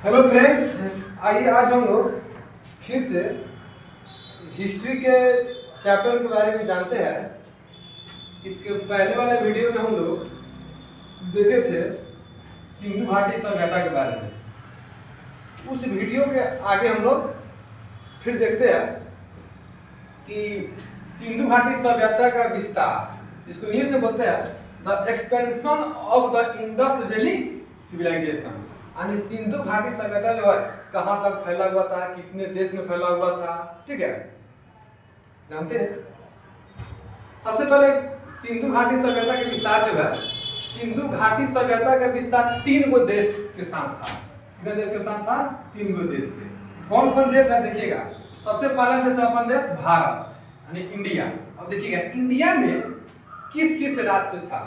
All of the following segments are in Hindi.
हेलो फ्रेंड्स, आइए आज हम लोग फिर से हिस्ट्री के चैप्टर के बारे में जानते हैं। इसके पहले वाले वीडियो में हम लोग देखे थे सिंधु घाटी सभ्यता के बारे में। उस वीडियो के आगे हम लोग फिर देखते हैं कि सिंधु घाटी सभ्यता का विस्तार, इसको इंग्लिश में बोलते हैं the expansion of the Indus valley civilization. यानी सिंधु घाटी सभ्यता जो है कहाँ तक फैला हुआ था, कितने देश में फैला हुआ था, ठीक है, जानते हैं। सबसे पहले सिंधु घाटी सभ्यता के विस्तार जो है, सिंधु घाटी सभ्यता का विस्तार 3 गो देश के साथ था। कितने देश के साथ था? 3 गो देश थे। कौन कौन देश है देखिएगा। सबसे पहला देश है अपन देश भारत यानी इंडिया। अब देखिएगा इंडिया में किस किस राज्य था।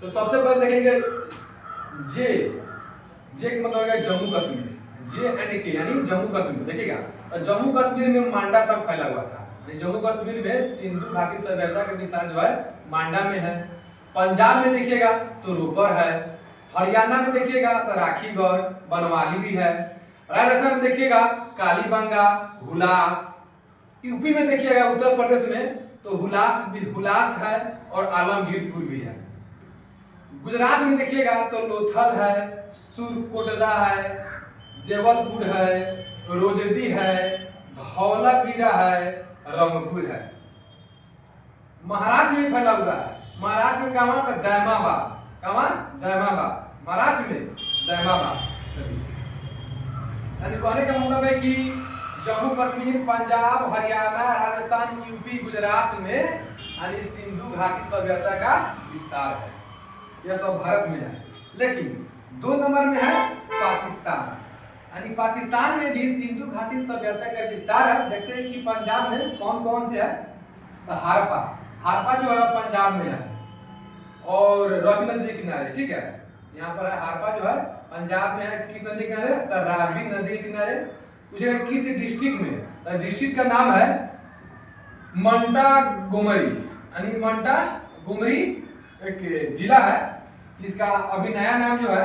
तो सबसे पहले देखेंगे जे का मतलब है जम्मू कश्मीर, JNK यानी जम्मू कश्मीर। देखिएगा तो जम्मू कश्मीर में मांडा तक फैला हुआ था। जम्मू कश्मीर में सिंधु घाटी सभ्यता का विस्तार जो है मांडा में है। पंजाब में देखिएगा तो रोपर है। हरियाणा में देखिएगा तो राखीगढ़, बनवाली भी है। राजस्थान में देखिएगा कालीबंगा, हुलास। यूपी में देखिएगा उत्तर प्रदेश में तो हुलास है और आलमगीरपुर भी है। गुजरात में देखिएगा तो लोथल है, सुरकोटदा है, देवलपुर है, रोजदी है, धौलावीरा है, रंगपुर है। महाराष्ट्र में फैला हुआ है। महाराष्ट्र में कहाँ पर? दैमाबाद। कहाँ? दैमाबाद। महाराष्ट्र में दैमाबाद। यानी कहने का मतलब है कि जम्मू कश्मीर, पंजाब, हरियाणा, राजस्थान, यूपी, गुजरात में यानी सिंधु घाटी सभ्यता का विस्तार है। यह सब भारत में है। लेकिन 2 नंबर में है पाकिस्तान। यानी पाकिस्तान में भी सिंधु घाटी सभ्यता का विस्तार है। देखते हैं कि पंजाब में कौन कौन से है। तो हारपा जो है पंजाब में है और रवि नदी के किनारे, ठीक है, यहाँ पर है। हारपा जो है पंजाब में है। किस नदी के किनारे? तो रावी नदी के किनारे। पूछेगा किस डिस्ट्रिक्ट में? तो डिस्ट्रिक्ट का नाम है मंटागोमरी। यानी मंटागोमरी एक जिला है जिसका अभी नया नाम जो है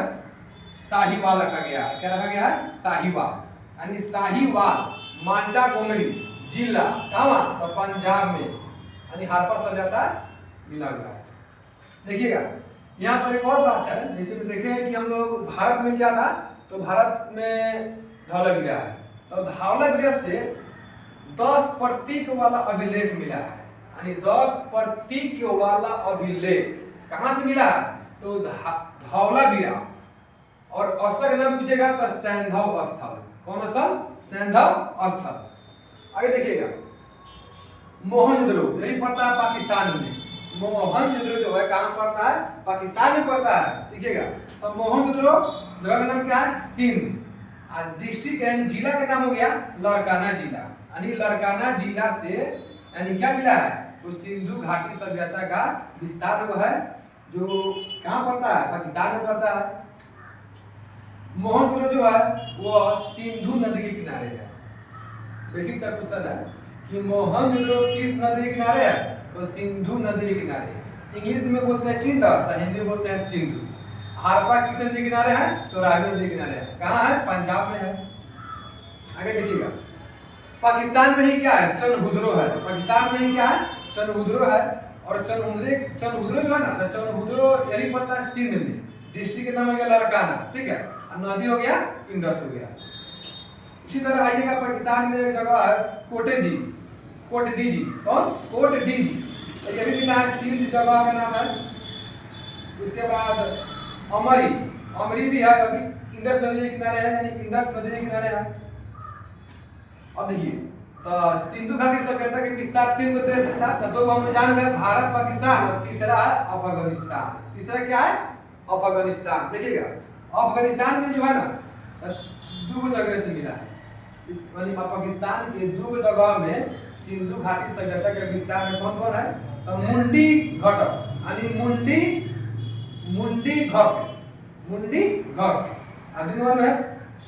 साहिवाल रखा गया है। क्या रखा गया है? साहिवाल। यानी साहिवाल मंटागोमरी जिला कहाँ? तो पंजाब में। यानी हारपा सभ्यता मिला हुआ है। देखिएगा यहाँ पर एक और बात है। जैसे में देखे कि हम लोग भारत में क्या था, तो भारत में धौलावीरा है। तो धौलावीरा से 10 प्रतीक वाला अभिलेख मिला है। यानी 10 प्रतीक वाला अभिलेख कहां से मिला? तो धौलावीरा। और स्थल का नाम पूछेगा तो सैंधव स्थल। कौन स्थल? सैंधव स्थल। आगे देखिएगा मोहनजोदड़ो, यही पड़ता है पाकिस्तान में। मोहनजोदड़ो जो है कहां पड़ता है? पाकिस्तान में पड़ता है। देखिएगा तो मोहनजोदड़ो जगह का नाम क्या है? सिंध। डिस्ट्रिक्ट यानी जिला का नाम हो गया लड़काना जिला। यानी लड़काना जिला से यानी क्या मिला है? तो सिंधु घाटी सभ्यता का विस्तार हुआ है जो कहाँ पड़ता है? पाकिस्तान में पड़ता है। मोहनजोदड़ो जो है वो सिंधु नदी के किनारे है। बेसिक सा क्वेश्चन है कि मोहनजोदड़ो किस नदी के किनारे है? तो सिंधु नदी के किनारे। इंग्लिश में बोलते हैं इंडस, हिंदी में बोलते हैं सिंधु। हारपा किस नदी के किनारे है? तो रावी नदी के किनारे है। कहाँ है? पंजाब में है। आगे देखिएगा पाकिस्तान में ही क्या है? चनहुद्रो है। पाकिस्तान में ही क्या है? चनहुद्रो है। और चनहुद्रो जो है ना, तो चनहुद्रो यही पड़ता है सिंध में। डिस्ट्रिक्ट का नाम हो गया लड़काना, ठीक है, और नदी हो गया इंडस हो गया। इसी तरह आइएगा पाकिस्तान में एक जगह है कोटडीजी। कौन? कोटडीजी। तो यही मिला है सिंध जगह का नाम है। उसके बाद अमरी भी है, अभी इंडस नदी के किनारे है। यानी इंडस नदी के किनारे है। अब देखिए तो सिंधु घाटी सभ्यता के विस्तार 3 गो देश था। तो 2 हम जान गए, भारत, पाकिस्तान, और तीसरा है अफगानिस्तान। तीसरा क्या है? अफगानिस्तान। देखिएगा अफगानिस्तान में जो है ना 2 गो जगह से मिला है। इस यानी पाकिस्तान के 2 गो जगह में सिंधु घाटी सभ्यता के विस्तार में कौन कौन है? तो मुंडी घटक यानी मुंडी घक। आगे नंबर में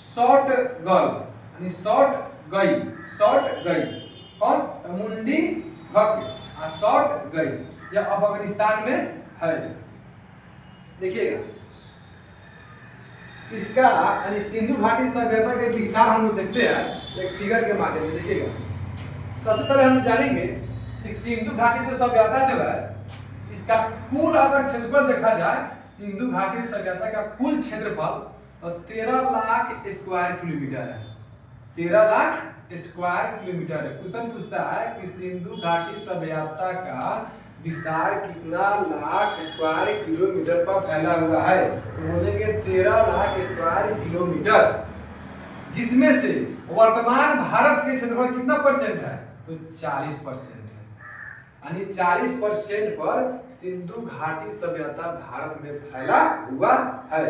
शॉर्ट गर्ल यानी शॉर्ट गई। कौन? तो मुंडी घक और शॉर्ट गई। यह अफगानिस्तान में है। देखिएगा इसका यानी सिंधु घाटी सभ्यता के विस्तार हम लोग देखते हैं एक फिगर के माध्यम से। देखिएगा, सबसे पहले हम जानेंगे कि सिंधु घाटी जो सभ्यता जो है इसका कुल अगर क्षेत्रफल देखा जाए, सिंधु घाटी सभ्यता का कुल क्षेत्रफल तो 13 लाख स्क्वायर किलोमीटर है। 13 लाख स्क्वायर किलोमीटर है। क्वेश्चन पूछता है कि सिंधु घाटी सभ्यता का विस्तार कितना लाख स्क्वायर किलोमीटर पर फैला हुआ है, तो बोलेंगे 13 लाख स्क्वायर किलोमीटर, जिसमें से वर्तमान भारत के क्षेत्रफल कितना परसेंट है, तो 40% है। यानी 40% पर सिंधु घाटी सभ्यता भारत में फैला हुआ है।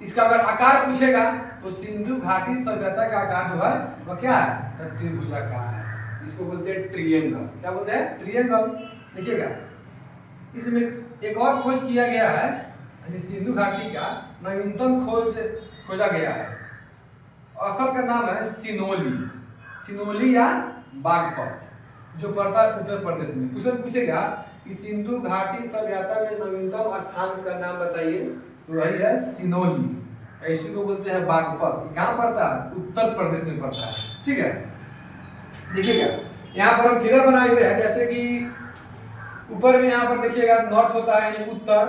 इसका अगर आकार पूछेगा तो सिंधु घाटी सभ्यता का आकार जो है वो क्या है, तो त्रिभुजाकार है। इसको बोलते हैं ट्रिएंगल। क्या बोलते हैं, ट्रिएंगल। देखिएगा, इसमें एक और खोज किया गया है, यानी सिंधु घाटी का नवीनतम खोजा गया है। स्थल का नाम है सिनोली या बागपत, जो पड़ता है उत्तर प्रदेश में। क्वेश्चन पूछेगा कि सिंधु घाटी सभ्यता में नवीनतम स्थान का नाम बताइए, तो वही है सिनोली। ऐसे को बोलते हैं बागपत। कहाँ पड़ता है, उत्तर प्रदेश में पड़ता है। ठीक है, देखिएगा यहाँ पर हम फिगर बनाए हुए हैं, जैसे कि ऊपर में यहाँ पर देखिएगा नॉर्थ होता है यानी उत्तर,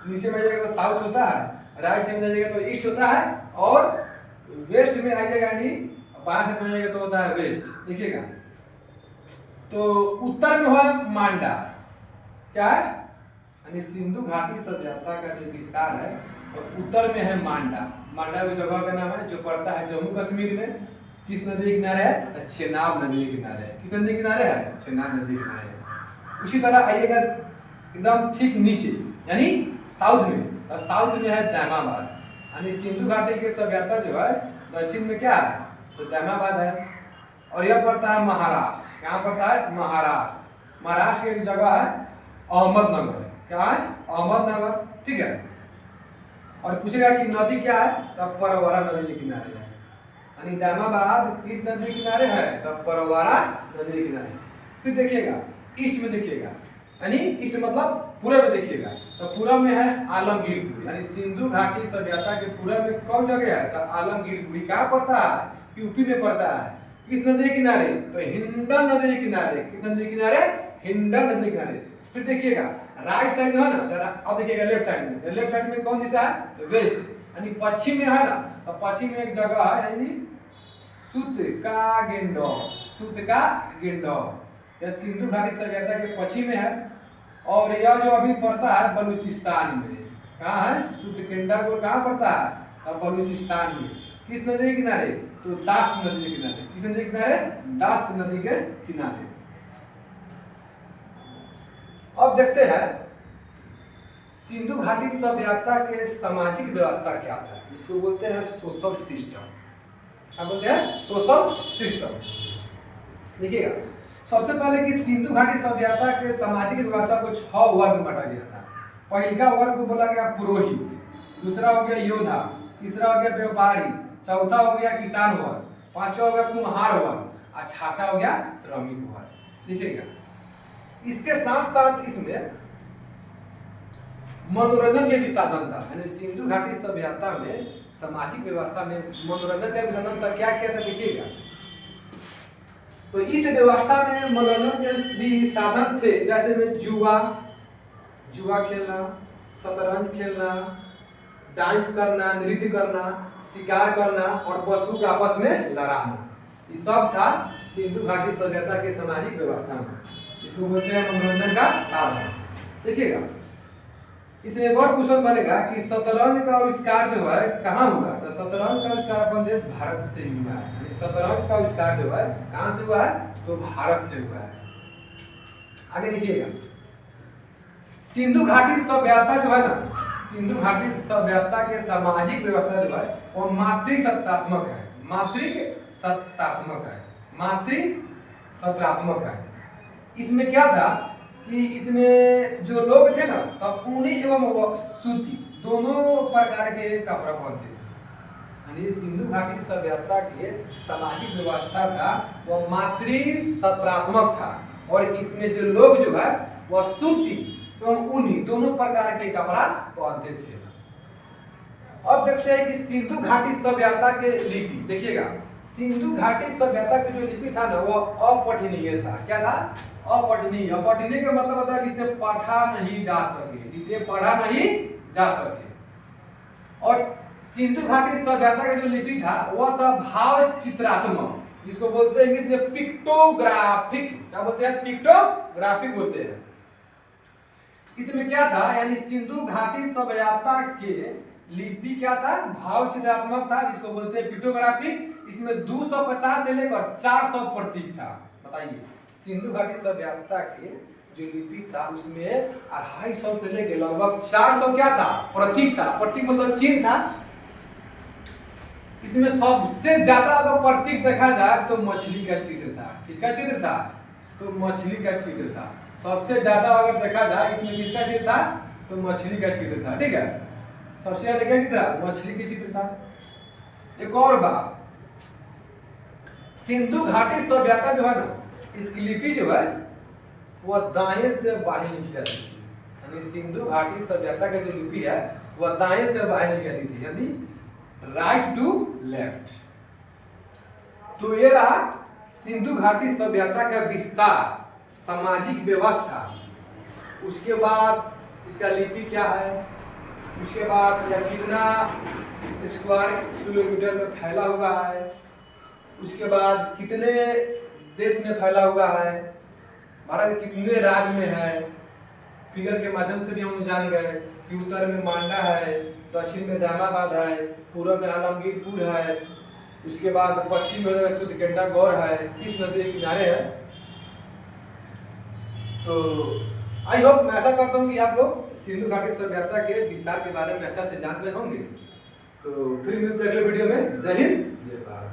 नीचे में जाइएगा तो साउथ होता है, राइट साइड में जाइएगा तो ईस्ट होता है, और वेस्ट में आइएगा यानी बाएं साइड में जाइएगा तो होता है वेस्ट। देखिएगा, तो उत्तर में हुआ मांडा। क्या है, यानी सिंधु घाटी सभ्यता का जो विस्तार है तो उत्तर में है मांडा। मांडा वो जगह का नाम है जो पड़ता है जम्मू कश्मीर में। किस नदी के किनारे है, चेनाब नदी के किनारे है। किस नदी के किनारे है, चेनाब नदी के किनारे है। उसी तरह आइएगा एकदम ठीक नीचे यानी साउथ में, और साउथ में है दामाबाद। यानी सिंधु घाटी की सभ्यता जो है दक्षिण में क्या है, तो दामाबाद है। और यह पड़ता है महाराष्ट्र। कहाँ पड़ता है, महाराष्ट्र। महाराष्ट्र की एक जगह है अहमदनगर। क्या है, अहमदनगर। ठीक है, और पूछेगा कि नदी क्या है, तो परवरा नदी के किनारे है। यानी दामाबाद किस नदी के किनारे है, तो परवरा नदी के किनारे। फिर देखिएगा ईस्ट में, देखिएगा यानी ईस्ट मतलब पूरब में। देखिएगा तो पूरब में है आलमगीरपुर। यानी सिंधु घाटी सभ्यता के पूरब में कौन जगह है, तो आलमगीरपुर। कहाँ पड़ता है, यूपी में पड़ता है। किस नदी के किनारे, तो हिंडन नदी के किनारे। किस नदी के किनारे, हिंडन नदी के किनारे। फिर देखिएगा राइट साइड जो है ना, अब देखिएगा लेफ्ट साइड में। लेफ्ट साइड में कौन दिशा है, तो वेस्ट। यानी पश्चिम में है ना, तो पश्चिम में एक जगह है यानी सूतका-गिंडौर। यह सिंधु घाटी सभ्यता के पश्चिम में है, और यह जो अभी पड़ता है बलूचिस्तान में। कहाँ है, सूतकेंडागोर कहाँ पड़ता है, तो बलूचिस्तान में। किस नदी के किनारे, तो दास्त नदी के किनारे। किस नदी के किनारे, दास्त नदी के किनारे। अब देखते हैं सिंधु घाटी सभ्यता के सामाजिक व्यवस्था क्या था। इसको बोलते हैं सोशल सिस्टम। क्या बोलते हैं, सोशल सिस्टम। देखिएगा, सबसे पहले कि सिंधु घाटी सभ्यता के सामाजिक व्यवस्था को 6 वर्ग में बांटा गया था। पहला वर्ग को बोला गया पुरोहित, दूसरा हो गया योद्धा, तीसरा हो गया व्यापारी, चौथा हो गया किसान वर्ग, पांचवा हो गया कुम्हार वर्ग, और छठा हो गया श्रमिक वर्ग। देखिएगा, इसके साथ साथ इसमें मनोरंजन के भी साधन था। यानी सिंधु घाटी सभ्यता में सामाजिक व्यवस्था में मनोरंजन का भी साधन था। क्या क्या था, देखिएगा, तो इस व्यवस्था में मनोरंजन के भी साधन थे, जैसे में जुआ खेलना, शतरंज खेलना, डांस करना, नृत्य करना, शिकार करना, और पशु के आपस में लड़ाना। ये सब था सिंधु घाटी सभ्यता के सामाजिक व्यवस्था में। इसको बोलते हैं मनोरंजन का साधन। देखिएगा, इसमें एक और क्वेश्चन बनेगा कि शतरंज का आविष्कार जो है कहाँ हुआ, तो शतरंज का आविष्कार अपन देश भारत से ही हुआ है। यानी शतरंज का आविष्कार जो है कहाँ से हुआ है, तो भारत से हुआ है। आगे देखिएगा, सिंधु घाटी सभ्यता जो है ना, सिंधु घाटी सभ्यता के सामाजिक व्यवस्था जो है वो मातृसत्तात्मक है। इसमें क्या था कि इसमें जो लोग थे ना, तब ऊनी एवं सूती दोनों प्रकार के कपड़ा पहनते थे। यानी सिंधु घाटी सभ्यता के सामाजिक व्यवस्था था वो मातृसत्तात्मक था, और इसमें जो लोग जो है वह सूती एवं ऊनी दोनों प्रकार के कपड़ा पहनते थे। अब देखते हैं कि सिंधु घाटी सभ्यता के लिपि। देखिएगा, सिंधु घाटी सभ्यता के जो लिपि था ना वो अपठनीय था। क्या था? अपठनीय। अपठनीय का मतलब होता है जिसे पढ़ा नहीं जा सके, जिसे पढ़ा नहीं जा सके। और सिंधु घाटी सभ्यता का जो लिपि था वह था भाव चित्रात्मक, जिसको बोलते हैं इंग्लिश में पिक्टोग्राफिक। क्या बोलते हैं? पिक्टोग्राफिक बोलते हैं। इसमें क्या था, यानी सिंधु घाटी सभ्यता के लिपि क्या था? भाव चित्रात्मक था, जिसको बोलते हैं पिक्टोग्राफिक। इसमें 250 से लेकर 400 प्रतीक था। बताइए, सिंधु घाटी सभ्यता के जो लिपि था उसमें 250 से लेकर लगभग 400 क्या था? प्रतीक था। प्रतीक मतलब चिन्ह था। इसमें सबसे ज्यादा अगर प्रतीक देखा जाए तो मछली का चित्र था। किसका चित्र था? तो मछली का चित्र था। सबसे ज्यादा अगर देखा जाए इसमें किसका चित्र था? तो मछली का चित्र था। ठीक है, सबसे ज्यादा क्या चित्र था? मछली के चित्र था। एक और बात, सिंधु घाटी सभ्यता जो है ना, इसकी लिपि जो है वह दाएं से बाएं लिखी जाती थी। यानी सिंधु घाटी सभ्यता की जो लिपि है वह दाएं से बाएं लिखी जाती थी, यानी राइट टू लेफ्ट। तो ये रहा सिंधु घाटी सभ्यता का विस्तार, सामाजिक व्यवस्था। उसके बाद इसका लिपि क्या है, उसके बाद यह कितना स्क्वायर किलोमीटर में फैला हुआ है, उसके बाद कितने देश में फैला हुआ है, भारत कितने राज्य में है। फिगर के माध्यम से भी हम जान गए कि उत्तर में मांडा है, दक्षिण में दामाबाद है, पूर्व में आलमगीरपुर है, उसके बाद पश्चिम में स्तुतिकेंटा गौर है, किस नदी के किनारे है। तो आई होप, मैं ऐसा करता हूँ कि आप लोग सिंधु घाटी सभ्यता के विस्तार के बारे में अच्छा से जान गए होंगे। तो फिर मिलते हैं अगले वीडियो में। जय हिंद, जय भारत।